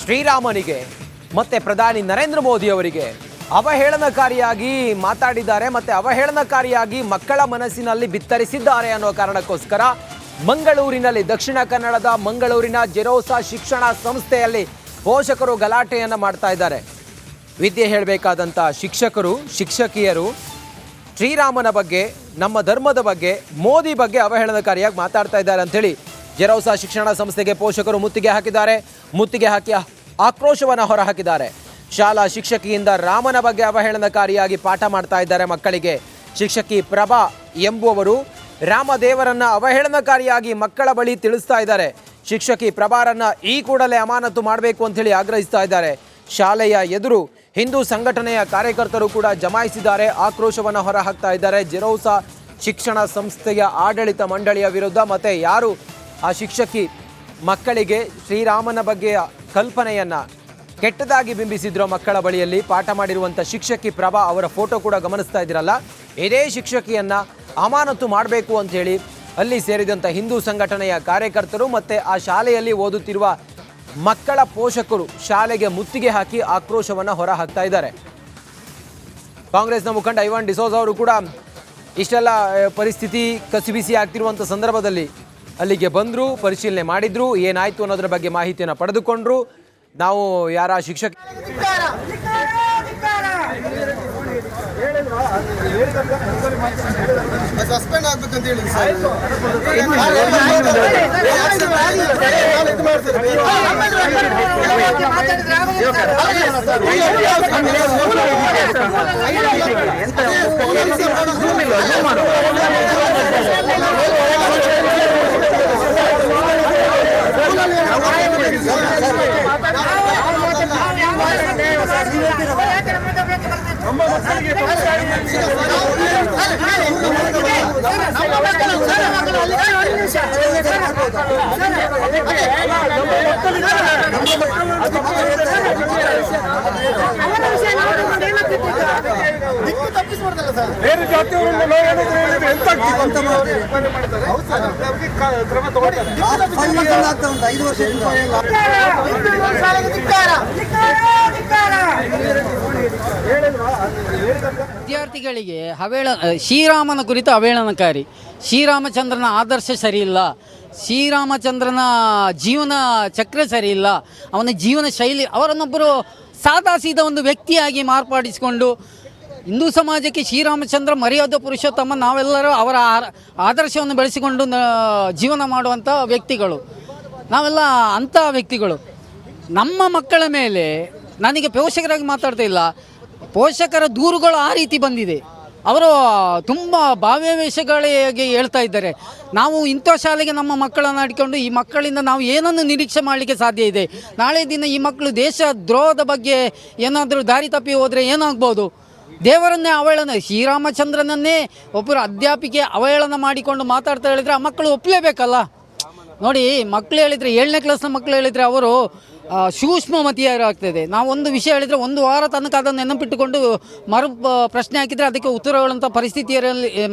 ಶ್ರೀರಾಮನಿಗೆ ಮತ್ತೆ ಪ್ರಧಾನಿ ನರೇಂದ್ರ ಮೋದಿ ಅವರಿಗೆ ಅವಹೇಳನಕಾರಿಯಾಗಿ ಮಾತಾಡಿದ್ದಾರೆ ಮತ್ತೆ ಅವಹೇಳನಕಾರಿಯಾಗಿ ಮಕ್ಕಳ ಮನಸ್ಸಿನಲ್ಲಿ ಬಿತ್ತರಿಸಿದ್ದಾರೆ ಅನ್ನೋ ಕಾರಣಕ್ಕೋಸ್ಕರ ಮಂಗಳೂರಿನಲ್ಲಿ ದಕ್ಷಿಣ ಕನ್ನಡದ ಮಂಗಳೂರಿನ ಜೆರೋಸಾ ಶಿಕ್ಷಣ ಸಂಸ್ಥೆಯಲ್ಲಿ ಪೋಷಕರು ಗಲಾಟೆಯನ್ನು ಮಾಡ್ತಾ ಇದ್ದಾರೆ. ವಿದ್ಯೆ ಹೇಳಬೇಕಾದಂಥ ಶಿಕ್ಷಕರು ಶಿಕ್ಷಕಿಯರು ಶ್ರೀರಾಮನ ಬಗ್ಗೆ ನಮ್ಮ ಧರ್ಮದ ಬಗ್ಗೆ ಮೋದಿ ಬಗ್ಗೆ ಅವಹೇಳನಕಾರಿಯಾಗಿ ಮಾತಾಡ್ತಾ ಇದ್ದಾರೆ ಅಂಥೇಳಿ ಜೆರೋಸಾ ಶಿಕ್ಷಣ ಸಂಸ್ಥೆಗೆ ಪೋಷಕರು ಮುತ್ತಿಗೆ ಹಾಕಿ ಆಕ್ರೋಶವನ್ನು ಹೊರಹಾಕಿದ್ದಾರೆ. ಶಾಲಾ ಶಿಕ್ಷಕಿಯಿಂದ ರಾಮನ ಬಗ್ಗೆ ಅವಹೇಳನಕಾರಿಯಾಗಿ ಪಾಠ ಮಾಡ್ತಾ ಇದ್ದಾರೆ ಮಕ್ಕಳಿಗೆ. ಶಿಕ್ಷಕಿ ಪ್ರಭಾ ಎಂಬುವವರು ರಾಮದೇವರನ್ನ ಅವಹೇಳನಕಾರಿಯಾಗಿ ಮಕ್ಕಳ ಬಳಿ ತಿಳಿಸ್ತಾ ಇದ್ದಾರೆ. ಶಿಕ್ಷಕಿ ಪ್ರಭಾರನ್ನ ಈ ಕೂಡಲೇ ಅಮಾನತು ಮಾಡಬೇಕು ಅಂತೇಳಿ ಆಗ್ರಹಿಸ್ತಾ ಇದ್ದಾರೆ. ಶಾಲೆಯ ಎದುರು ಹಿಂದೂ ಸಂಘಟನೆಯ ಕಾರ್ಯಕರ್ತರು ಕೂಡ ಜಮಾಯಿಸಿದ್ದಾರೆ, ಆಕ್ರೋಶವನ್ನು ಹೊರಹಾಕ್ತಾ ಇದ್ದಾರೆ. ಜೆರೋಸಾ ಶಿಕ್ಷಣ ಸಂಸ್ಥೆಯ ಆಡಳಿತ ಮಂಡಳಿಯ ವಿರುದ್ಧ ಮತ್ತೆ ಯಾರು ಆ ಶಿಕ್ಷಕಿ ಮಕ್ಕಳಿಗೆ ಶ್ರೀರಾಮನ ಬಗ್ಗೆಯ ಕಲ್ಪನೆಯನ್ನ ಕೆಟ್ಟದಾಗಿ ಬಿಂಬಿಸಿದ್ರು ಮಕ್ಕಳ ಬಳಿಯಲ್ಲಿ ಪಾಠ ಮಾಡಿರುವಂಥ ಶಿಕ್ಷಕಿ ಪ್ರಭಾ ಅವರ ಫೋಟೋ ಕೂಡ ಗಮನಿಸ್ತಾ ಇದ್ದೀರಲ್ಲ, ಇದೇ ಶಿಕ್ಷಕಿಯನ್ನ ಅಮಾನತು ಮಾಡಬೇಕು ಅಂಥೇಳಿ ಅಲ್ಲಿ ಸೇರಿದಂಥ ಹಿಂದೂ ಸಂಘಟನೆಯ ಕಾರ್ಯಕರ್ತರು ಮತ್ತು ಆ ಶಾಲೆಯಲ್ಲಿ ಓದುತ್ತಿರುವ ಮಕ್ಕಳ ಪೋಷಕರು ಶಾಲೆಗೆ ಮುತ್ತಿಗೆ ಹಾಕಿ ಆಕ್ರೋಶವನ್ನು ಹೊರ ಹಾಕ್ತಾ ಇದ್ದಾರೆ. ಕಾಂಗ್ರೆಸ್ನ ಮುಖಂಡ ಐವಾನ್ ಡಿಸೋಜಾ ಅವರು ಕೂಡ ಇಷ್ಟೆಲ್ಲ ಪರಿಸ್ಥಿತಿ ಕಸಿಬಿಸಿ ಆಗ್ತಿರುವಂಥ ಸಂದರ್ಭದಲ್ಲಿ ಅಲ್ಲಿಗೆ ಬಂದರು, ಪರಿಶೀಲನೆ ಮಾಡಿದ್ರು, ಏನಾಯಿತು ಅನ್ನೋದ್ರ ಬಗ್ಗೆ ಮಾಹಿತಿಯನ್ನು ಪಡೆದುಕೊಂಡ್ರು. ನಾವು ಯಾರ ಶಿಕ್ಷಕ ಸಸ್ಪೆಂಡ್ ಆಗ್ಬೇಕಂತ ಹೇಳಿ ಬೇರೆ ಜಾತಿಯವರನ್ನು ಕ್ರಮ ತಗೊಳ್ತಾರೆ. ವಿದ್ಯಾರ್ಥಿಗಳಿಗೆ ಶ್ರೀರಾಮನ ಕುರಿತು ಅವಹೇಳನಕಾರಿ, ಶ್ರೀರಾಮಚಂದ್ರನ ಆದರ್ಶ ಸರಿಯಿಲ್ಲ, ಶ್ರೀರಾಮಚಂದ್ರನ ಜೀವನ ಚಕ್ರ ಸರಿಯಿಲ್ಲ, ಅವನ ಜೀವನ ಶೈಲಿ, ಅವರನ್ನೊಬ್ಬರು ಸಾದಾ ಸೀದಾ ಒಂದು ವ್ಯಕ್ತಿಯಾಗಿ ಮಾರ್ಪಡಿಸಿಕೊಂಡು ಹಿಂದೂ ಸಮಾಜಕ್ಕೆ ಶ್ರೀರಾಮಚಂದ್ರ ಮರ್ಯಾದ ಪುರುಷೋತ್ತಮ, ನಾವೆಲ್ಲರೂ ಅವರ ಆದರ್ಶವನ್ನು ಬೆಳೆಸಿಕೊಂಡು ಜೀವನ ಮಾಡುವಂಥ ವ್ಯಕ್ತಿಗಳು, ನಾವೆಲ್ಲ ಅಂಥ ವ್ಯಕ್ತಿಗಳು. ನಮ್ಮ ಮಕ್ಕಳ ಮೇಲೆ ನನಗೆ ಪೋಷಕರಾಗಿ ಮಾತಾಡ್ತಾ ಇಲ್ಲ, ಪೋಷಕರ ದೂರುಗಳು ಆ ರೀತಿ ಬಂದಿದೆ. ಅವರು ತುಂಬ ಭಾವ್ಯಾವೇಶಗಳಿಗೆ ಹೇಳ್ತಾ ಇದ್ದಾರೆ. ನಾವು ಇಂಥ ಶಾಲೆಗೆ ನಮ್ಮ ಮಕ್ಕಳನ್ನು ಅಡ್ಕೊಂಡು ಈ ಮಕ್ಕಳಿಂದ ನಾವು ಏನನ್ನು ನಿರೀಕ್ಷೆ ಮಾಡಲಿಕ್ಕೆ ಸಾಧ್ಯ ಇದೆ? ನಾಳೆ ದಿನ ಈ ಮಕ್ಕಳು ದೇಶ ದ್ರೋಹದ ಬಗ್ಗೆ ಏನಾದರೂ ದಾರಿ ತಪ್ಪಿ ಹೋದರೆ ಏನಾಗ್ಬೋದು? ದೇವರನ್ನೇ ಅವಹೇಳನ, ಶ್ರೀರಾಮಚಂದ್ರನನ್ನೇ ಒಬ್ಬರು ಅಧ್ಯಾಪಿಕೆ ಅವಹೇಳನ ಮಾಡಿಕೊಂಡು ಮಾತಾಡ್ತಾ ಹೇಳಿದರೆ ಆ ಮಕ್ಕಳು ಒಪ್ಪಲೇಬೇಕಲ್ಲ. ನೋಡಿ, ಮಕ್ಕಳು ಹೇಳಿದರೆ 7ನೇ ಕ್ಲಾಸ್ನ ಮಕ್ಕಳು ಹೇಳಿದರೆ ಅವರು ಸೂಕ್ಷ್ಮಮತಿಯಾಗ್ತದೆ. ನಾವು ಒಂದು ವಿಷಯ ಹೇಳಿದರೆ ಒಂದು ವಾರ ತನಕ ಅದನ್ನು ನೆನಪಿಟ್ಟುಕೊಂಡು ಪ್ರಶ್ನೆ ಹಾಕಿದರೆ ಅದಕ್ಕೆ ಉತ್ತರಗಳಂಥ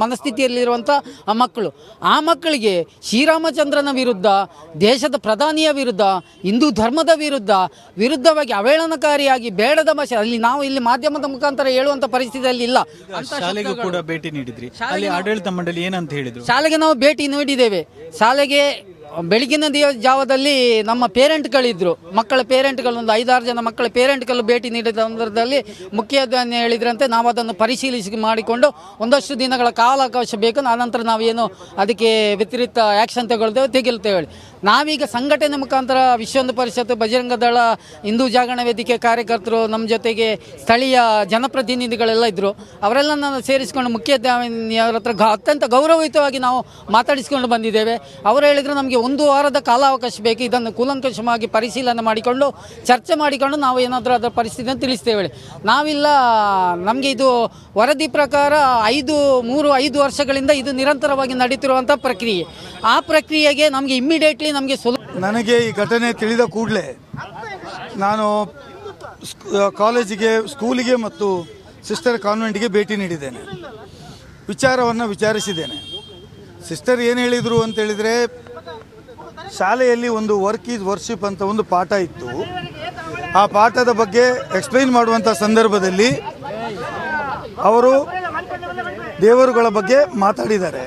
ಮನಸ್ಥಿತಿಯಲ್ಲಿರುವಂಥ ಆ ಮಕ್ಕಳಿಗೆ ಶ್ರೀರಾಮಚಂದ್ರನ ವಿರುದ್ಧ, ದೇಶದ ಪ್ರಧಾನಿಯ ವಿರುದ್ಧ, ಹಿಂದೂ ಧರ್ಮದ ವಿರುದ್ಧವಾಗಿ ಅವಹೇಳನಕಾರಿಯಾಗಿ ಬೇಡದ ಭಾಷೆ ನಾವು ಇಲ್ಲಿ ಮಾಧ್ಯಮದ ಮುಖಾಂತರ ಹೇಳುವಂಥ ಪರಿಸ್ಥಿತಿಯಲ್ಲಿ ಇಲ್ಲ. ಶಾಲೆಗೂ ಕೂಡ ಭೇಟಿ ನೀಡಿದ್ರಿ, ಅಲ್ಲಿ ಆಡಳಿತ ಮಂಡಳಿ ಏನಂತ ಹೇಳಿದ್ರು? ಶಾಲೆಗೆ ನಾವು ಭೇಟಿ ನೀಡಿದ್ದೇವೆ. ಶಾಲೆಗೆ ಬೆಳಗಿನ ಜಾವದಲ್ಲಿ ನಮ್ಮ ಪೇರೆಂಟ್ಗಳಿದ್ದರು, ಮಕ್ಕಳ ಪೇರೆಂಟ್ಗಳು, ಒಂದು 5-6 ಜನ ಮಕ್ಕಳ ಪೇರೆಂಟ್ಗಳು ಭೇಟಿ ನೀಡಿದ ಸಂದರ್ಭದಲ್ಲಿ ಮುಖ್ಯೋಪಾಧ್ಯಾಯ ಹೇಳಿದ್ರಂತೆ ನಾವು ಅದನ್ನು ಪರಿಶೀಲಿಸಿ ಮಾಡಿಕೊಂಡು ಒಂದಷ್ಟು ದಿನಗಳ ಕಾಲಾವಕಾಶ ಬೇಕು, ಆನಂತರ ನಾವೇನು ಅದಕ್ಕೆ ವ್ಯತಿರಿಕ್ತ ಆ್ಯಕ್ಷನ್ ತೆಗೆಲ್ತೇವೆ. ನಾವೀಗ ಸಂಘಟನೆ ಮುಖಾಂತರ ವಿಶ್ವ ಹಿಂದೂ ಪರಿಷತ್ತು, ಬಜರಂಗ ದಳ, ಹಿಂದೂ ಜಾಗರಣ ವೇದಿಕೆ ಕಾರ್ಯಕರ್ತರು, ನಮ್ಮ ಜೊತೆಗೆ ಸ್ಥಳೀಯ ಜನಪ್ರತಿನಿಧಿಗಳೆಲ್ಲ ಇದ್ದರು. ಅವರೆಲ್ಲ ಸೇರಿಸಿಕೊಂಡು ಮುಖ್ಯೋಪಾಧ್ಯಾಯರ ಹತ್ರ ಅತ್ಯಂತ ಗೌರವಯುತವಾಗಿ ನಾವು ಮಾತಾಡಿಸಿಕೊಂಡು ಬಂದಿದ್ದೇವೆ. ಅವರು ಹೇಳಿದರು ನಮಗೆ 1 ವಾರದ ಕಾಲಾವಕಾಶ ಬೇಕು, ಇದನ್ನು ಕೂಲಂಕಷವಾಗಿ ಪರಿಶೀಲನೆ ಮಾಡಿಕೊಂಡು ಚರ್ಚೆ ಮಾಡಿಕೊಂಡು ನಾವು ಏನಾದರೂ ಅದರ ಪರಿಸ್ಥಿತಿಯನ್ನು ತಿಳಿಸ್ತೇವೆ. ನಾವಿಲ್ಲ, ನಮಗೆ ಇದು ವರದಿ ಪ್ರಕಾರ 5 ವರ್ಷಗಳಿಂದ ಇದು ನಿರಂತರವಾಗಿ ನಡೀತಿರುವಂಥ ಪ್ರಕ್ರಿಯೆ. ಆ ಪ್ರಕ್ರಿಯೆಗೆ ನಮಗೆ ಇಮ್ಮಿಡಿಯೇಟ್ಲಿ ನನಗೆ ಈ ಘಟನೆ ತಿಳಿದ ಕೂಡಲೇ ನಾನು ಕಾಲೇಜಿಗೆ, ಸ್ಕೂಲಿಗೆ ಮತ್ತು ಸಿಸ್ಟರ್ ಕಾನ್ವೆಂಟ್ಗೆ ಭೇಟಿ ನೀಡಿದ್ದೇನೆ, ವಿಚಾರವನ್ನು ವಿಚಾರಿಸಿದ್ದೇನೆ. ಸಿಸ್ಟರ್ ಏನು ಹೇಳಿದರು ಅಂತೇಳಿದರೆ, ಶಾಲೆಯಲ್ಲಿ ಒಂದು ವರ್ಕ್ ಈಸ್ ವರ್ಷಿಪ್ ಅಂತ ಒಂದು ಪಾಠ ಇತ್ತು. ಆ ಪಾಠದ ಬಗ್ಗೆ ಎಕ್ಸ್ಪ್ಲೈನ್ ಮಾಡುವಂಥ ಸಂದರ್ಭದಲ್ಲಿ ಅವರು ದೇವರುಗಳ ಬಗ್ಗೆ ಮಾತಾಡಿದ್ದಾರೆ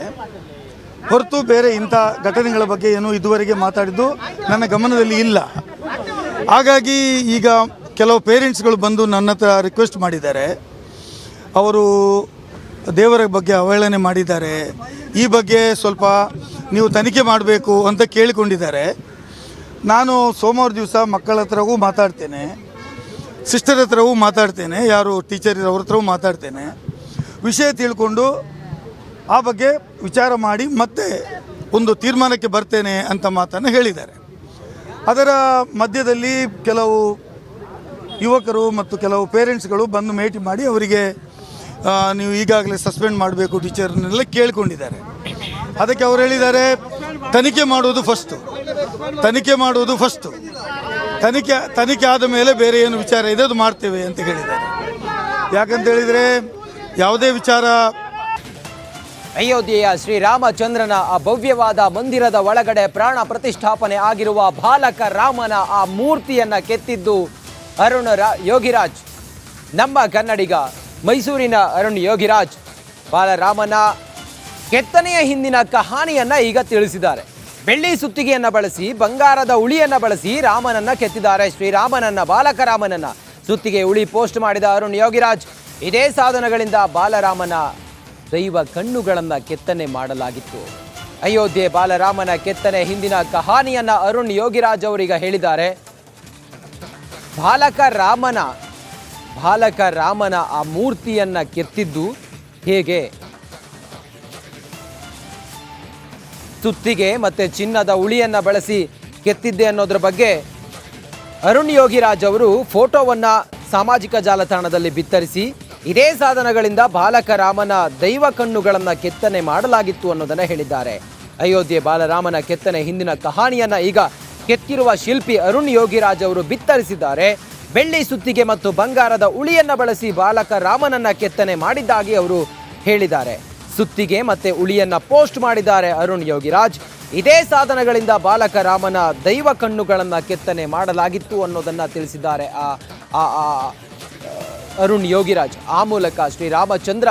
ಹೊರತು ಬೇರೆ ಇಂಥ ಘಟನೆಗಳ ಬಗ್ಗೆ ಏನು ಇದುವರೆಗೆ ಮಾತಾಡಿದ್ದು ನನ್ನ ಗಮನದಲ್ಲಿ ಇಲ್ಲ. ಹಾಗಾಗಿ ಈಗ ಕೆಲವು ಪೇರೆಂಟ್ಸ್ಗಳು ಬಂದು ನನ್ನ ಹತ್ರ ರಿಕ್ವೆಸ್ಟ್ ಮಾಡಿದ್ದಾರೆ, ಅವರು ದೇವರ ಬಗ್ಗೆ ಅವಹೇಳನೆ ಮಾಡಿದ್ದಾರೆ, ಈ ಬಗ್ಗೆ ಸ್ವಲ್ಪ ನೀವು ತನಿಖೆ ಮಾಡಬೇಕು ಅಂತ ಕೇಳಿಕೊಂಡಿದ್ದಾರೆ. ನಾನು ಸೋಮವಾರ ದಿವಸ ಮಕ್ಕಳ ಹತ್ರವೂ ಮಾತಾಡ್ತೇನೆ, ಸಿಸ್ಟರ್ ಹತ್ರವೂ ಮಾತಾಡ್ತೇನೆ, ಯಾರು ಟೀಚರ್ ಅವ್ರ ಹತ್ರವೂ ಮಾತಾಡ್ತೇನೆ, ವಿಷಯ ತಿಳ್ಕೊಂಡು ಆ ಬಗ್ಗೆ ವಿಚಾರ ಮಾಡಿ ಮತ್ತೆ ಒಂದು ತೀರ್ಮಾನಕ್ಕೆ ಬರ್ತೇನೆ ಅಂತ ಮಾತನ್ನು ಹೇಳಿದ್ದಾರೆ. ಅದರ ಮಧ್ಯದಲ್ಲಿ ಕೆಲವು ಯುವಕರು ಮತ್ತು ಕೆಲವು ಪೇರೆಂಟ್ಸ್ಗಳು ಬಂದು ಭೇಟಿ ಮಾಡಿ ಅವರಿಗೆ ನೀವು ಈಗಾಗಲೇ ಸಸ್ಪೆಂಡ್ ಮಾಡಬೇಕು ಟೀಚರ್ನೆಲ್ಲ ಕೇಳಿಕೊಂಡಿದ್ದಾರೆ. ಅದಕ್ಕೆ ಅವರು ಹೇಳಿದ್ದಾರೆ ತನಿಖೆ ಮಾಡೋದು ಫಸ್ಟು, ತನಿಖೆ ಆದ ಮೇಲೆ ಬೇರೆ ಏನು ವಿಚಾರ ಇದೆ ಅದು ಮಾಡ್ತೇವೆ ಅಂತ ಹೇಳಿದ್ದಾರೆ. ಯಾಕಂತ ಹೇಳಿದರೆ ಯಾವುದೇ ವಿಚಾರ ಅಯೋಧ್ಯೆಯ ಶ್ರೀರಾಮಚಂದ್ರನ ಆ ಭವ್ಯವಾದ ಮಂದಿರದ ಒಳಗಡೆ ಪ್ರಾಣ ಪ್ರತಿಷ್ಠಾಪನೆ ಆಗಿರುವ ಬಾಲಕ ರಾಮನ ಆ ಮೂರ್ತಿಯನ್ನು ಕೆತ್ತಿದ್ದು ಯೋಗಿರಾಜ್, ನಮ್ಮ ಕನ್ನಡಿಗ ಮೈಸೂರಿನ ಅರುಣ್ ಯೋಗಿರಾಜ್ ಬಾಲರಾಮನ ಕೆತ್ತನೆಯ ಹಿಂದಿನ ಕಹಾನಿಯನ್ನ ಈಗ ತಿಳಿಸಿದ್ದಾರೆ. ಬೆಳ್ಳಿ ಸುತ್ತಿಗೆಯನ್ನ ಬಳಸಿ ಬಂಗಾರದ ಉಳಿಯನ್ನ ಬಳಸಿ ರಾಮನನ್ನ ಕೆತ್ತಿದ್ದಾರೆ. ಶ್ರೀರಾಮನನ್ನ, ಬಾಲಕ ರಾಮನನ್ನ ಸುತ್ತಿಗೆ ಉಳಿ ಪೋಸ್ಟ್ ಮಾಡಿದ ಅರುಣ್ ಯೋಗಿರಾಜ್, ಇದೇ ಸಾಧನಗಳಿಂದ ಬಾಲರಾಮನ ದೈವ ಕಣ್ಣುಗಳನ್ನು ಕೆತ್ತನೆ ಮಾಡಲಾಗಿತ್ತು. ಅಯೋಧ್ಯೆ ಬಾಲರಾಮನ ಕೆತ್ತನೆ ಹಿಂದಿನ ಕಹಾನಿಯನ್ನ ಅರುಣ್ ಯೋಗಿರಾಜ್ ಅವರೀಗ ಹೇಳಿದ್ದಾರೆ. ಬಾಲಕ ರಾಮನ ಆ ಮೂರ್ತಿಯನ್ನ ಕೆತ್ತಿದ್ದು ಹೇಗೆ, ಸುತ್ತಿಗೆ ಮತ್ತೆ ಚಿನ್ನದ ಉಳಿಯನ್ನ ಬಳಸಿ ಕೆತ್ತಿದ್ದೆ ಅನ್ನೋದ್ರ ಬಗ್ಗೆ ಅರುಣ್ ಯೋಗಿರಾಜ್ ಅವರು ಫೋಟೋವನ್ನ ಸಾಮಾಜಿಕ ಜಾಲತಾಣದಲ್ಲಿ ಬಿತ್ತರಿಸಿ ಇದೇ ಸಾಧನಗಳಿಂದ ಬಾಲಕ ರಾಮನ ದೈವ ಕಣ್ಣುಗಳನ್ನು ಕೆತ್ತನೆ ಮಾಡಲಾಗಿತ್ತು ಅನ್ನೋದನ್ನ ಹೇಳಿದ್ದಾರೆ. ಅಯೋಧ್ಯೆ ಬಾಲರಾಮನ ಕೆತ್ತನೆ ಹಿಂದಿನ ಕಹಾನಿಯನ್ನ ಈಗ ಕೆತ್ತಿರುವ ಶಿಲ್ಪಿ ಅರುಣ್ ಯೋಗಿರಾಜ್ ಅವರು ಬಿತ್ತರಿಸಿದ್ದಾರೆ. ಬೆಳ್ಳಿ ಸುತ್ತಿಗೆ ಮತ್ತು ಬಂಗಾರದ ಉಳಿಯನ್ನ ಬಳಸಿ ಬಾಲಕ ರಾಮನನ್ನ ಕೆತ್ತನೆ ಮಾಡಿದ್ದಾಗಿ ಅವರು ಹೇಳಿದ್ದಾರೆ. ಸುತ್ತಿಗೆ ಮತ್ತೆ ಉಳಿಯನ್ನ ಪೋಸ್ಟ್ ಮಾಡಿದ್ದಾರೆ ಅರುಣ್ ಯೋಗಿರಾಜ್. ಇದೇ ಸಾಧನಗಳಿಂದ ಬಾಲಕ ರಾಮನ ದೈವ ಕಣ್ಣುಗಳನ್ನು ಕೆತ್ತನೆ ಮಾಡಲಾಗಿತ್ತು ಅನ್ನೋದನ್ನ ತಿಳಿಸಿದ್ದಾರೆ ಅರುಣ್ ಯೋಗಿರಾಜ್. ಆ ಮೂಲಕ ಶ್ರೀರಾಮಚಂದ್ರ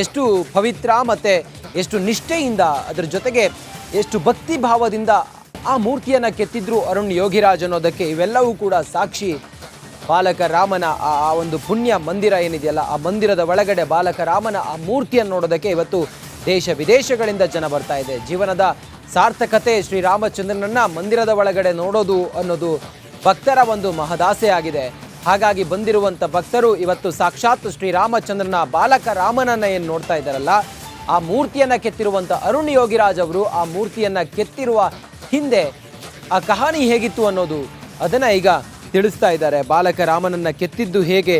ಎಷ್ಟು ಪವಿತ್ರ ಮತ್ತೆ ಎಷ್ಟು ನಿಷ್ಠೆಯಿಂದ, ಅದರ ಜೊತೆಗೆ ಎಷ್ಟು ಭಕ್ತಿ ಭಾವದಿಂದ ಆ ಮೂರ್ತಿಯನ್ನು ಕೆತ್ತಿದ್ರು ಅರುಣ್ ಯೋಗಿರಾಜ್ ಅನ್ನೋದಕ್ಕೆ ಇವೆಲ್ಲವೂ ಕೂಡ ಸಾಕ್ಷಿ. ಬಾಲಕ ರಾಮನ ಆ ಒಂದು ಪುಣ್ಯ ಮಂದಿರ ಏನಿದೆಯಲ್ಲ, ಆ ಮಂದಿರದ ಒಳಗಡೆ ಬಾಲಕ ರಾಮನ ಆ ಮೂರ್ತಿಯನ್ನು ನೋಡೋದಕ್ಕೆ ಇವತ್ತು ದೇಶ ವಿದೇಶಗಳಿಂದ ಜನ ಬರ್ತಾ ಇದೆ. ಜೀವನದ ಸಾರ್ಥಕತೆ ಶ್ರೀರಾಮಚಂದ್ರನನ್ನ ಮಂದಿರದ ಒಳಗಡೆ ನೋಡೋದು ಅನ್ನೋದು ಭಕ್ತರ ಒಂದು ಮಹದಾಸೆ ಆಗಿದೆ. ಹಾಗಾಗಿ ಬಂದಿರುವಂಥ ಭಕ್ತರು ಇವತ್ತು ಸಾಕ್ಷಾತ್ ಶ್ರೀರಾಮಚಂದ್ರನ ಬಾಲಕ ರಾಮನನ್ನ ಏನು ನೋಡ್ತಾ ಇದ್ದಾರಲ್ಲ, ಆ ಮೂರ್ತಿಯನ್ನು ಕೆತ್ತಿರುವಂಥ ಅರುಣ್ ಯೋಗಿರಾಜ್ ಅವರು ಆ ಮೂರ್ತಿಯನ್ನು ಕೆತ್ತಿರುವ ಹಿಂದೆ ಆ ಕಹಾನಿ ಹೇಗಿತ್ತು ಅನ್ನೋದು ಅದನ್ನು ಈಗ ತಿಳಿಸ್ತಾ ಇದ್ದಾರೆ. ಬಾಲಕ ರಾಮನನ್ನ ಕೆತ್ತಿದ್ದು ಹೇಗೆ,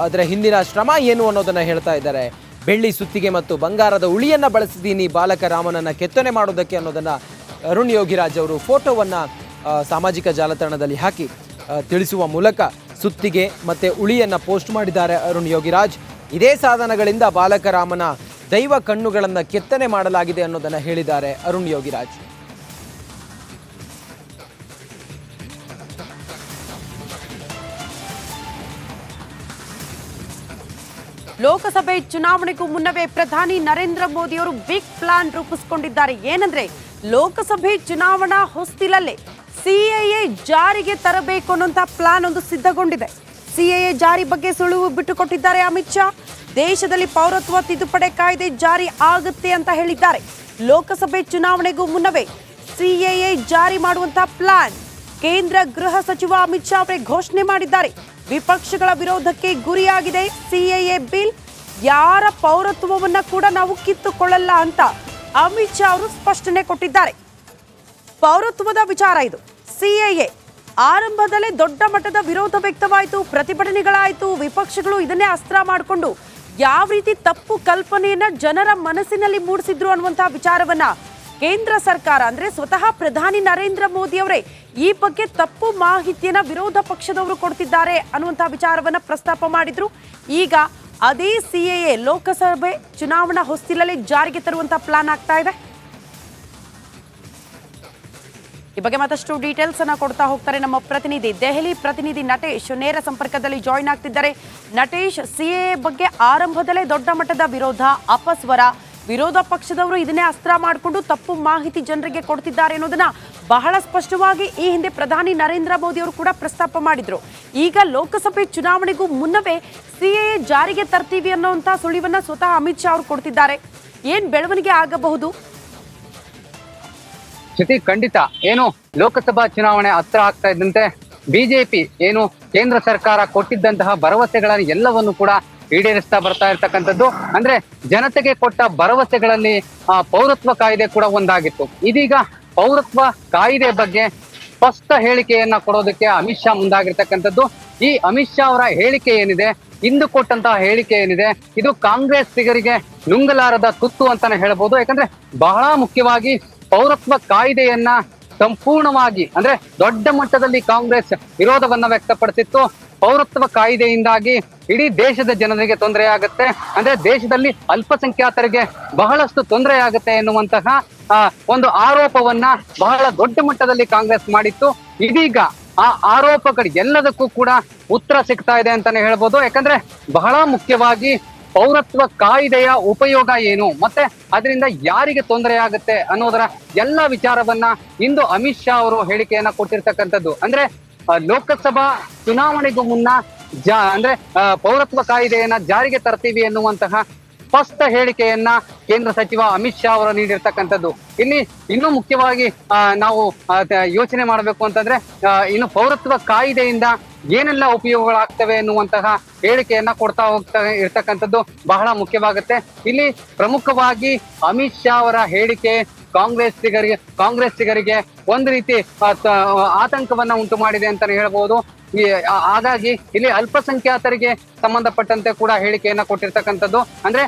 ಅದರ ಹಿಂದಿನ ಶ್ರಮ ಏನು ಅನ್ನೋದನ್ನು ಹೇಳ್ತಾ ಇದ್ದಾರೆ. ಬೆಳ್ಳಿ ಸುತ್ತಿಗೆ ಮತ್ತು ಬಂಗಾರದ ಉಳಿಯನ್ನು ಬಳಸಿದ್ದೀನಿ ಬಾಲಕ ರಾಮನನ್ನ ಕೆತ್ತನೆ ಮಾಡೋದಕ್ಕೆ ಅನ್ನೋದನ್ನು ಅರುಣ್ ಯೋಗಿರಾಜ್ ಅವರು ಫೋಟೋವನ್ನು ಸಾಮಾಜಿಕ ಜಾಲತಾಣದಲ್ಲಿ ಹಾಕಿ ತಿಳಿಸುವ ಮೂಲಕ ಸುತ್ತಿಗೆ ಮತ್ತು ಉಳಿಯನ್ನು ಪೋಸ್ಟ್ ಮಾಡಿದ್ದಾರೆ ಅರುಣ್ ಯೋಗಿರಾಜ್. ಇದೇ ಸಾಧನಗಳಿಂದ ಬಾಲಕ ರಾಮನ ದೈವ ಕಣ್ಣುಗಳನ್ನು ಕೆತ್ತನೆ ಮಾಡಲಾಗಿದೆ ಅನ್ನೋದನ್ನು ಹೇಳಿದ್ದಾರೆ ಅರುಣ್ ಯೋಗಿರಾಜ್. ಲೋಕಸಭೆ ಚುನಾವಣೆಗೂ ಮುನ್ನವೇ ಪ್ರಧಾನಿ ನರೇಂದ್ರ ಮೋದಿ ಅವರು ಬಿಗ್ ಪ್ಲಾನ್ ರೂಪಿಸಿಕೊಂಡಿದ್ದಾರೆ. ಏನಂದ್ರೆ ಲೋಕಸಭೆ ಚುನಾವಣಾ ಹೊಸ್ತಿಲಲ್ಲೇ ಸಿಎಎ ಜಾರಿಗೆ ತರಬೇಕು ಅನ್ನುವಂಥ ಪ್ಲಾನ್ ಒಂದು ಸಿದ್ಧಗೊಂಡಿದೆ. ಸಿಎಎ ಜಾರಿ ಬಗ್ಗೆ ಸುಳಿವು ಬಿಟ್ಟುಕೊಟ್ಟಿದ್ದಾರೆ ಅಮಿತ್ ಶಾ. ದೇಶದಲ್ಲಿ ಪೌರತ್ವ ತಿದ್ದುಪಡಿ ಕಾಯ್ದೆ ಜಾರಿ ಆಗುತ್ತೆ ಅಂತ ಹೇಳಿದ್ದಾರೆ. ಲೋಕಸಭೆ ಚುನಾವಣೆಗೂ ಮುನ್ನವೇ ಸಿಎಎ ಜಾರಿ ಮಾಡುವಂತ ಪ್ಲಾನ್ ಕೇಂದ್ರ ಗೃಹ ಸಚಿವ ಅಮಿತ್ ಶಾ ಅವರೇ ಘೋಷಣೆ ಮಾಡಿದ್ದಾರೆ. ವಿಪಕ್ಷಗಳ ವಿರೋಧಕ್ಕೆ ಗುರಿಯಾಗಿದೆ ಸಿಎಎ ಬಿಲ್. ಯಾರ ಪೌರತ್ವವನ್ನ ಕೂಡ ನಾವು ಕಿತ್ತುಕೊಳ್ಳಲ್ಲ ಅಂತ ಅಮಿತ್ ಶಾ ಅವರು ಸ್ಪಷ್ಟನೆ ಕೊಟ್ಟಿದ್ದಾರೆ. ಪೌರತ್ವದ ವಿಚಾರ ಇದು. ಸಿಎಎ ಆರಂಭದಲ್ಲೇ ದೊಡ್ಡ ಮಟ್ಟದ ವಿರೋಧ ವ್ಯಕ್ತವಾಯಿತು, ಪ್ರತಿಭಟನೆಗಳಾಯಿತು. ವಿಪಕ್ಷಗಳು ಇದನ್ನೇ ಅಸ್ತ್ರ ಮಾಡಿಕೊಂಡು ಯಾವ ರೀತಿ ತಪ್ಪು ಕಲ್ಪನೆಯನ್ನ ಜನರ ಮನಸ್ಸಿನಲ್ಲಿ ಮೂಡಿಸಿದ್ರು ಅನ್ನುವಂತಹ ವಿಚಾರವನ್ನ ಕೇಂದ್ರ ಸರ್ಕಾರ ಅಂದ್ರೆ ಸ್ವತಃ ಪ್ರಧಾನಿ ನರೇಂದ್ರ ಮೋದಿ ಅವರೇ ಈ ಬಗ್ಗೆ ತಪ್ಪು ಮಾಹಿತಿಯನ್ನ ವಿರೋಧ ಪಕ್ಷದವರು ಕೊಡ್ತಿದ್ದಾರೆ ಅನ್ನುವಂತಹ ವಿಚಾರವನ್ನ ಪ್ರಸ್ತಾಪ ಮಾಡಿದ್ರು. ಈಗ ಅದೇ ಸಿಎಎ ಲೋಕಸಭೆ ಚುನಾವಣಾ ಹೊಸ್ತಿಲಲ್ಲಿ ಜಾರಿಗೆ ತರುವಂತಹ ಪ್ಲಾನ್ ಆಗ್ತಾ ಇದೆ. ಈ ಬಗ್ಗೆ ಮತ್ತಷ್ಟು ಡೀಟೇಲ್ಸ್ ಅನ್ನ ಕೊಡ್ತಾ ಹೋಗ್ತಾರೆ ನಮ್ಮ ಪ್ರತಿನಿಧಿ, ದೆಹಲಿ ಪ್ರತಿನಿಧಿ ನಟೇಶ್ ನೇರ ಸಂಪರ್ಕದಲ್ಲಿ ಜಾಯಿನ್ ಆಗ್ತಿದ್ದಾರೆ. ನಟೇಶ್, ಸಿಎಎ ಬಗ್ಗೆ ಆರಂಭದಲ್ಲೇ ದೊಡ್ಡ ಮಟ್ಟದ ವಿರೋಧ, ಅಪಸ್ವರ, ವಿರೋಧ ಪಕ್ಷದವರು ಇದನ್ನೇ ಅಸ್ತ್ರ ಮಾಡಿಕೊಂಡು ತಪ್ಪು ಮಾಹಿತಿ ಜನರಿಗೆ ಕೊಡ್ತಿದ್ದಾರೆ ಅನ್ನೋದನ್ನ ಬಹಳ ಸ್ಪಷ್ಟವಾಗಿ ಈ ಹಿಂದೆ ಪ್ರಧಾನಿ ನರೇಂದ್ರ ಮೋದಿ ಅವರು ಕೂಡ ಪ್ರಸ್ತಾಪ ಮಾಡಿದ್ರು. ಈಗ ಲೋಕಸಭೆ ಚುನಾವಣೆಗೂ ಮುನ್ನವೇ ಸಿಎಎ ಜಾರಿಗೆ ತರ್ತೀವಿ ಅನ್ನೋಂಥ ಸುಳಿವನ್ನ ಸ್ವತಃ ಅಮಿತ್ ಶಾ ಅವರು ಕೊಡ್ತಿದ್ದಾರೆ. ಏನ್ ಬೆಳವಣಿಗೆ ಆಗಬಹುದು? ಶ್ರುತಿ, ಖಂಡಿತ ಏನು ಲೋಕಸಭಾ ಚುನಾವಣೆ ಹತ್ರ ಆಗ್ತಾ ಇದ್ದಂತೆ ಬಿಜೆಪಿ ಏನು ಕೇಂದ್ರ ಸರ್ಕಾರ ಕೊಟ್ಟಿದ್ದಂತಹ ಭರವಸೆಗಳನ್ನು ಎಲ್ಲವನ್ನು ಕೂಡ ಈಡೇರಿಸ್ತಾ ಬರ್ತಾ ಇರ್ತಕ್ಕಂಥದ್ದು. ಅಂದ್ರೆ ಜನತೆಗೆ ಕೊಟ್ಟ ಭರವಸೆಗಳಲ್ಲಿ ಪೌರತ್ವ ಕಾಯ್ದೆ ಕೂಡ ಒಂದಾಗಿತ್ತು. ಇದೀಗ ಪೌರತ್ವ ಕಾಯ್ದೆ ಬಗ್ಗೆ ಸ್ಪಷ್ಟ ಹೇಳಿಕೆಯನ್ನ ಕೊಡೋದಕ್ಕೆ ಅಮಿತ್ ಶಾ ಮುಂದಾಗಿರ್ತಕ್ಕಂಥದ್ದು. ಈ ಅಮಿತ್ ಶಾ ಅವರ ಹೇಳಿಕೆ ಏನಿದೆ, ಇಂದು ಕೊಟ್ಟಂತಹ ಹೇಳಿಕೆ ಏನಿದೆ, ಇದು ಕಾಂಗ್ರೆಸ್ಸಿಗರಿಗೆ ನುಂಗಲಾರದ ತುತ್ತು ಅಂತಾನೆ ಹೇಳ್ಬೋದು. ಯಾಕಂದ್ರೆ ಬಹಳ ಮುಖ್ಯವಾಗಿ ಪೌರತ್ವ ಕಾಯ್ದೆಯನ್ನ ಸಂಪೂರ್ಣವಾಗಿ ಅಂದ್ರೆ ದೊಡ್ಡ ಮಟ್ಟದಲ್ಲಿ ಕಾಂಗ್ರೆಸ್ ವಿರೋಧವನ್ನ ವ್ಯಕ್ತಪಡಿಸಿತ್ತು. ಪೌರತ್ವ ಕಾಯ್ದೆಯಿಂದಾಗಿ ಇಡೀ ದೇಶದ ಜನರಿಗೆ ತೊಂದರೆ ಆಗುತ್ತೆ, ಅಂದ್ರೆ ದೇಶದಲ್ಲಿ ಅಲ್ಪಸಂಖ್ಯಾತರಿಗೆ ಬಹಳಷ್ಟು ತೊಂದರೆ ಆಗುತ್ತೆ ಎನ್ನುವಂತಹ ಒಂದು ಆರೋಪವನ್ನ ಬಹಳ ದೊಡ್ಡ ಮಟ್ಟದಲ್ಲಿ ಕಾಂಗ್ರೆಸ್ ಮಾಡಿತ್ತು. ಇದೀಗ ಆ ಆರೋಪಗಳು ಎಲ್ಲದಕ್ಕೂ ಕೂಡ ಉತ್ತರ ಸಿಗ್ತಾ ಇದೆ ಅಂತಾನೆ ಹೇಳ್ಬೋದು. ಯಾಕಂದ್ರೆ ಬಹಳ ಮುಖ್ಯವಾಗಿ ಪೌರತ್ವ ಕಾಯ್ದೆಯ ಉಪಯೋಗ ಏನು ಮತ್ತೆ ಅದರಿಂದ ಯಾರಿಗೆ ತೊಂದರೆ ಆಗುತ್ತೆ ಅನ್ನೋದರ ಎಲ್ಲ ವಿಚಾರವನ್ನ ಇಂದು ಅಮಿತ್ ಶಾ ಅವರು ಹೇಳಿಕೆಯನ್ನ ಕೊಟ್ಟಿರ್ತಕ್ಕಂಥದ್ದು. ಅಂದ್ರೆ ಲೋಕಸಭಾ ಚುನಾವಣೆಗೂ ಮುನ್ನ ಅಂದ್ರೆ ಪೌರತ್ವ ಕಾಯ್ದೆಯನ್ನ ಜಾರಿಗೆ ತರ್ತೀವಿ ಎನ್ನುವಂತಹ ಸ್ಪಷ್ಟ ಹೇಳಿಕೆಯನ್ನ ಕೇಂದ್ರ ಸಚಿವ ಅಮಿತ್ ಶಾ ಅವರು ನೀಡಿರ್ತಕ್ಕಂಥದ್ದು. ಇಲ್ಲಿ ಇನ್ನೂ ಮುಖ್ಯವಾಗಿ ನಾವು ಯೋಚನೆ ಮಾಡಬೇಕು ಅಂತಂದ್ರೆ ಇನ್ನು ಪೌರತ್ವ ಕಾಯ್ದೆಯಿಂದ ಏನೆಲ್ಲ ಉಪಯೋಗಗಳಾಗ್ತವೆ ಎನ್ನುವಂತಹ ಹೇಳಿಕೆಯನ್ನ ಕೊಡ್ತಾ ಹೋಗ್ತಾ ಇರ್ತಕ್ಕಂಥದ್ದು ಬಹಳ ಮುಖ್ಯವಾಗುತ್ತೆ. ಇಲ್ಲಿ ಪ್ರಮುಖವಾಗಿ ಅಮಿತ್ ಶಾ ಅವರ ಹೇಳಿಕೆ ಕಾಂಗ್ರೆಸ್ಸಿಗರಿಗೆ ಒಂದು ರೀತಿ ಆತಂಕವನ್ನ ಉಂಟು ಮಾಡಿದೆ ಅಂತಾನೆ ಹೇಳ್ಬೋದು. ಹಾಗಾಗಿ ಇಲ್ಲಿ ಅಲ್ಪಸಂಖ್ಯಾತರಿಗೆ ಸಂಬಂಧಪಟ್ಟಂತೆ ಕೂಡ ಹೇಳಿಕೆಯನ್ನ ಕೊಟ್ಟಿರ್ತಕ್ಕಂಥದ್ದು. ಅಂದ್ರೆ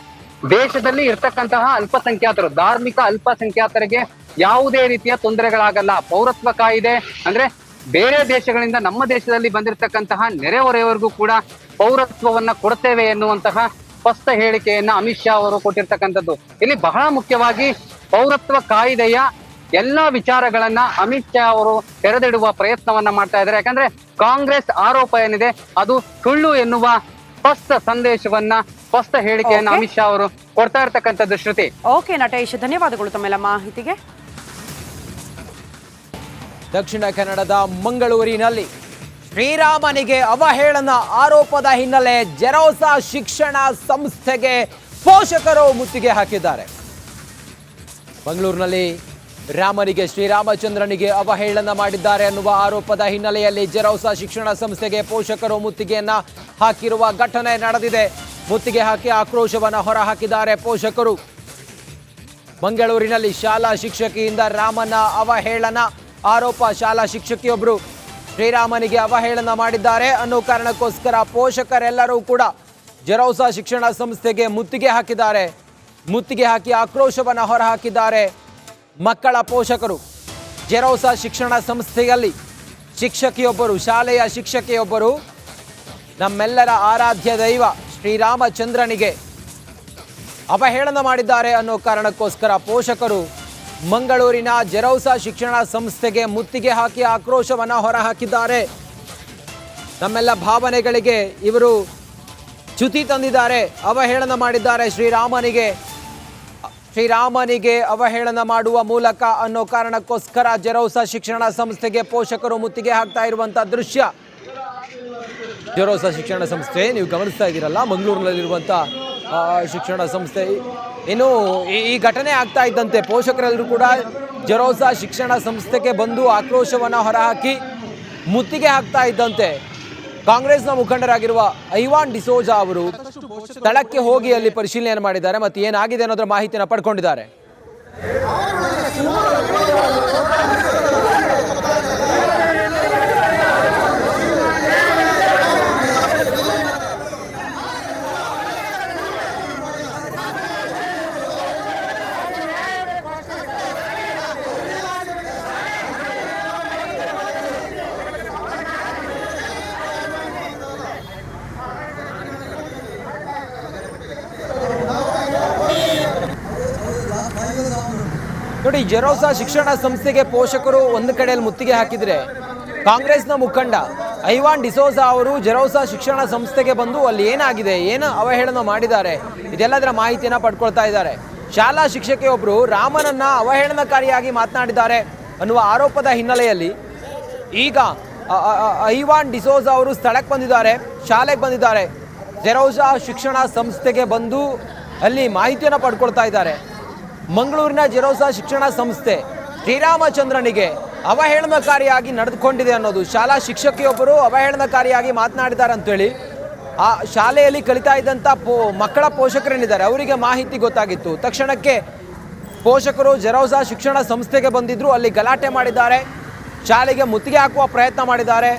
ದೇಶದಲ್ಲಿ ಇರ್ತಕ್ಕಂತಹ ಅಲ್ಪಸಂಖ್ಯಾತರು, ಧಾರ್ಮಿಕ ಅಲ್ಪಸಂಖ್ಯಾತರಿಗೆ ಯಾವುದೇ ರೀತಿಯ ತೊಂದರೆಗಳಾಗಲ್ಲ. ಪೌರತ್ವ ಕಾಯ್ದೆ ಅಂದ್ರೆ ಬೇರೆ ದೇಶಗಳಿಂದ ನಮ್ಮ ದೇಶದಲ್ಲಿ ಬಂದಿರತಕ್ಕಂತಹ ನೆರೆಹೊರೆಯವರೆಗೂ ಕೂಡ ಪೌರತ್ವವನ್ನ ಕೊಡ್ತೇವೆ ಎನ್ನುವಂತಹ ಸ್ಪಷ್ಟ ಹೇಳಿಕೆಯನ್ನ ಅಮಿತ್ ಶಾ ಅವರು ಕೊಟ್ಟಿರ್ತಕ್ಕಂಥದ್ದು. ಇಲ್ಲಿ ಬಹಳ ಮುಖ್ಯವಾಗಿ ಪೌರತ್ವ ಕಾಯ್ದೆಯ ಎಲ್ಲಾ ವಿಚಾರಗಳನ್ನ ಅಮಿತ್ ಶಾ ಅವರು ತೆರೆದಿಡುವ ಪ್ರಯತ್ನವನ್ನ ಮಾಡ್ತಾ ಇದ್ದಾರೆ. ಯಾಕಂದ್ರೆ ಕಾಂಗ್ರೆಸ್ ಆರೋಪ ಏನಿದೆ ಅದು ಸುಳ್ಳು ಎನ್ನುವ ಸ್ಪಷ್ಟ ಸಂದೇಶವನ್ನ, ಸ್ಪಷ್ಟ ಹೇಳಿಕೆಯನ್ನ ಅಮಿತ್ ಶಾ ಅವರು ಕೊಡ್ತಾ ಇರ್ತಕ್ಕಂಥದ್ದು. ಶ್ರುತಿ, ಓಕೆ ನಟೇಶ್, ಧನ್ಯವಾದಗಳು ತಮ್ಮೆಲ್ಲ ಮಾಹಿತಿಗೆ. ದಕ್ಷಿಣ ಕನ್ನಡದ ಮಂಗಳೂರಿನಲ್ಲಿ ಶ್ರೀರಾಮನಿಗೆ ಅವಹೇಳನ ಆರೋಪದ ಹಿನ್ನೆಲೆ ಜೆರೋಸಾ ಶಿಕ್ಷಣ ಸಂಸ್ಥೆಗೆ ಪೋಷಕರು ಮುತ್ತಿಗೆ ಹಾಕಿದ್ದಾರೆ. ಮಂಗಳೂರಿನಲ್ಲಿ ರಾಮನಿಗೆ ಶ್ರೀರಾಮಚಂದ್ರನಿಗೆ ಅವಹೇಳನ ಮಾಡಿದ್ದಾರೆ ಅನ್ನುವ ಆರೋಪದ ಹಿನ್ನೆಲೆಯಲ್ಲಿ ಜೆರೋಸಾ ಶಿಕ್ಷಣ ಸಂಸ್ಥೆಗೆ ಪೋಷಕರು ಮುತ್ತಿಗೆಯನ್ನ ಹಾಕಿರುವ ಘಟನೆ ನಡೆದಿದೆ. ಮುತ್ತಿಗೆ ಹಾಕಿ ಆಕ್ರೋಶವನ್ನು ಹೊರಹಾಕಿದ್ದಾರೆ ಪೋಷಕರು. ಮಂಗಳೂರಿನಲ್ಲಿ ಶಾಲಾ ಶಿಕ್ಷಕಿಯಿಂದ ರಾಮನ ಅವಹೇಳನ ಆರೋಪ. ಶಾಲಾ ಶಿಕ್ಷಕಿಯೊಬ್ಬರು ಶ್ರೀರಾಮನಿಗೆ ಅವಹೇಳನ ಮಾಡಿದ್ದಾರೆ ಅನ್ನೋ ಕಾರಣಕ್ಕೋಸ್ಕರ ಪೋಷಕರೆಲ್ಲರೂ ಕೂಡ ಜೆರೋಸಾ ಶಿಕ್ಷಣ ಸಂಸ್ಥೆಗೆ ಮುತ್ತಿಗೆ ಹಾಕಿದ್ದಾರೆ. ಮುತ್ತಿಗೆ ಹಾಕಿ ಆಕ್ರೋಶವನ್ನು ಹೊರಹಾಕಿದ್ದಾರೆ ಮಕ್ಕಳ ಪೋಷಕರು. ಜೆರೋಸಾ ಶಿಕ್ಷಣ ಸಂಸ್ಥೆಯಲ್ಲಿ ಶಿಕ್ಷಕಿಯೊಬ್ಬರು, ಶಾಲೆಯ ಶಿಕ್ಷಕಿಯೊಬ್ಬರು ನಮ್ಮೆಲ್ಲರ ಆರಾಧ್ಯ ದೈವ ಶ್ರೀರಾಮಚಂದ್ರನಿಗೆ ಅವಹೇಳನ ಮಾಡಿದ್ದಾರೆ ಅನ್ನೋ ಕಾರಣಕ್ಕೋಸ್ಕರ ಪೋಷಕರು ಮಂಗಳೂರಿನ ಜೆರೋಸಾ ಶಿಕ್ಷಣ ಸಂಸ್ಥೆಗೆ ಮುತ್ತಿಗೆ ಹಾಕಿ ಆಕ್ರೋಶವನ್ನು ಹೊರಹಾಕಿದ್ದಾರೆ. ನಮ್ಮೆಲ್ಲ ಭಾವನೆಗಳಿಗೆ ಇವರು ಚ್ಯುತಿ ತಂದಿದ್ದಾರೆ, ಅವಹೇಳನ ಮಾಡಿದ್ದಾರೆ ಶ್ರೀರಾಮನಿಗೆ ಅವಹೇಳನ ಮಾಡುವ ಮೂಲಕ ಅನ್ನೋ ಕಾರಣಕ್ಕೋಸ್ಕರ ಜೆರೋಸಾ ಶಿಕ್ಷಣ ಸಂಸ್ಥೆಗೆ ಪೋಷಕರು ಮುತ್ತಿಗೆ ಹಾಕ್ತಾ ಇರುವಂಥ ದೃಶ್ಯ. ಜೆರೋಸಾ ಶಿಕ್ಷಣ ಸಂಸ್ಥೆ ನೀವು ಗಮನಿಸ್ತಾ ಇದ್ದೀರಲ್ಲ, ಮಂಗಳೂರಿನಲ್ಲಿರುವಂಥ ಶಿಕ್ಷಣ ಸಂಸ್ಥೆ. ಇನ್ನು ಈ ಘಟನೆ ಆಗ್ತಾ ಇದ್ದಂತೆ ಪೋಷಕರೆಲ್ಲರೂ ಕೂಡ ಜೆರೋಸಾ ಶಿಕ್ಷಣ ಸಂಸ್ಥೆಗೆ ಬಂದು ಆಕ್ರೋಶವನ್ನು ಹೊರಹಾಕಿ ಮುತ್ತಿಗೆ ಹಾಕ್ತಾ ಇದ್ದಂತೆ ಕಾಂಗ್ರೆಸ್ನ ಮುಖಂಡರಾಗಿರುವ ಐವಾನ್ ಡಿಸೋಜಾ ಅವರು ಸ್ಥಳಕ್ಕೆ ಹೋಗಿ ಅಲ್ಲಿ ಪರಿಶೀಲನೆ ಮಾಡಿದ್ದಾರೆ ಮತ್ತು ಏನಾಗಿದೆ ಅನ್ನೋದರ ಮಾಹಿತಿಯನ್ನು ಪಡ್ಕೊಂಡಿದ್ದಾರೆ. ನೋಡಿ, ಜೆರೋಸಾ ಶಿಕ್ಷಣ ಸಂಸ್ಥೆಗೆ ಪೋಷಕರು ಒಂದು ಕಡೆಯಲ್ಲಿ ಮುತ್ತಿಗೆ ಹಾಕಿದ್ರೆ, ಕಾಂಗ್ರೆಸ್ನ ಮುಖಂಡ ಐವಾನ್ ಡಿಸೋಜಾ ಅವರು ಜೆರೋಸಾ ಶಿಕ್ಷಣ ಸಂಸ್ಥೆಗೆ ಬಂದು ಅಲ್ಲಿ ಏನಾಗಿದೆ, ಏನು ಅವಹೇಳನ ಮಾಡಿದ್ದಾರೆ, ಇದೆಲ್ಲದರ ಮಾಹಿತಿಯನ್ನು ಪಡ್ಕೊಳ್ತಾ ಇದ್ದಾರೆ. ಶಾಲಾ ಶಿಕ್ಷಕಿಯೊಬ್ಬರು ರಾಮನನ್ನ ಅವಹೇಳನಕಾರಿಯಾಗಿ ಮಾತನಾಡಿದ್ದಾರೆ ಅನ್ನುವ ಆರೋಪದ ಹಿನ್ನೆಲೆಯಲ್ಲಿ ಈಗ ಐವಾನ್ ಡಿಸೋಜಾ ಅವರು ಸ್ಥಳಕ್ಕೆ ಬಂದಿದ್ದಾರೆ, ಶಾಲೆಗೆ ಬಂದಿದ್ದಾರೆ. ಜೆರೋಸಾ ಶಿಕ್ಷಣ ಸಂಸ್ಥೆಗೆ ಬಂದು ಅಲ್ಲಿ ಮಾಹಿತಿಯನ್ನು ಪಡ್ಕೊಳ್ತಾ ಇದ್ದಾರೆ. ಮಂಗಳೂರಿನ ಜೆರೋಸಾ ಶಿಕ್ಷಣ ಸಂಸ್ಥೆ ಶ್ರೀರಾಮಚಂದ್ರನಿಗೆ ಅವಹೇಳನಕಾರಿಯಾಗಿ ನಡೆದುಕೊಂಡಿದೆ ಅನ್ನೋದು, ಶಾಲಾ ಶಿಕ್ಷಕಿಯೊಬ್ಬರು ಅವಹೇಳನಕಾರಿಯಾಗಿ ಮಾತನಾಡಿದ್ದಾರೆ ಅಂತೇಳಿ ಆ ಶಾಲೆಯಲ್ಲಿ ಕಲಿತಾ ಇದ್ದಂಥ ಮಕ್ಕಳ ಪೋಷಕರೇನಿದ್ದಾರೆ ಅವರಿಗೆ ಮಾಹಿತಿ ಗೊತ್ತಾಗಿತ್ತು. ತಕ್ಷಣಕ್ಕೆ ಪೋಷಕರು ಜೆರೋಸಾ ಶಿಕ್ಷಣ ಸಂಸ್ಥೆಗೆ ಬಂದಿದ್ರು, ಅಲ್ಲಿ ಗಲಾಟೆ ಮಾಡಿದ್ದಾರೆ, ಶಾಲೆಗೆ ಮುತ್ತಿಗೆ ಹಾಕುವ ಪ್ರಯತ್ನ ಮಾಡಿದ್ದಾರೆ.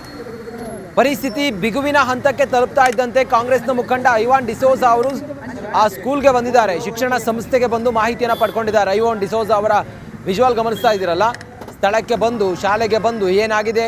ಪರಿಸ್ಥಿತಿ ಬಿಗುವಿನ ಹಂತಕ್ಕೆ ತಲುಪ್ತಾ ಇದ್ದಂತೆ ಕಾಂಗ್ರೆಸ್ನ ಮುಖಂಡ ಐವಾನ್ ಡಿಸೋಜಾ ಅವರು ಆ ಸ್ಕೂಲ್ಗೆ ಬಂದಿದ್ದಾರೆ, ಶಿಕ್ಷಣ ಸಂಸ್ಥೆಗೆ ಬಂದು ಮಾಹಿತಿಯನ್ನು ಪಡ್ಕೊಂಡಿದ್ದಾರೆ. ಐವಾನ್ ಡಿಸೋಜಾ ಅವರ ವಿಜುವಲ್ ಗಮನಿಸ್ತಾ ಇದ್ದೀರಲ್ಲ, ಸ್ಥಳಕ್ಕೆ ಬಂದು ಶಾಲೆಗೆ ಬಂದು ಏನಾಗಿದೆ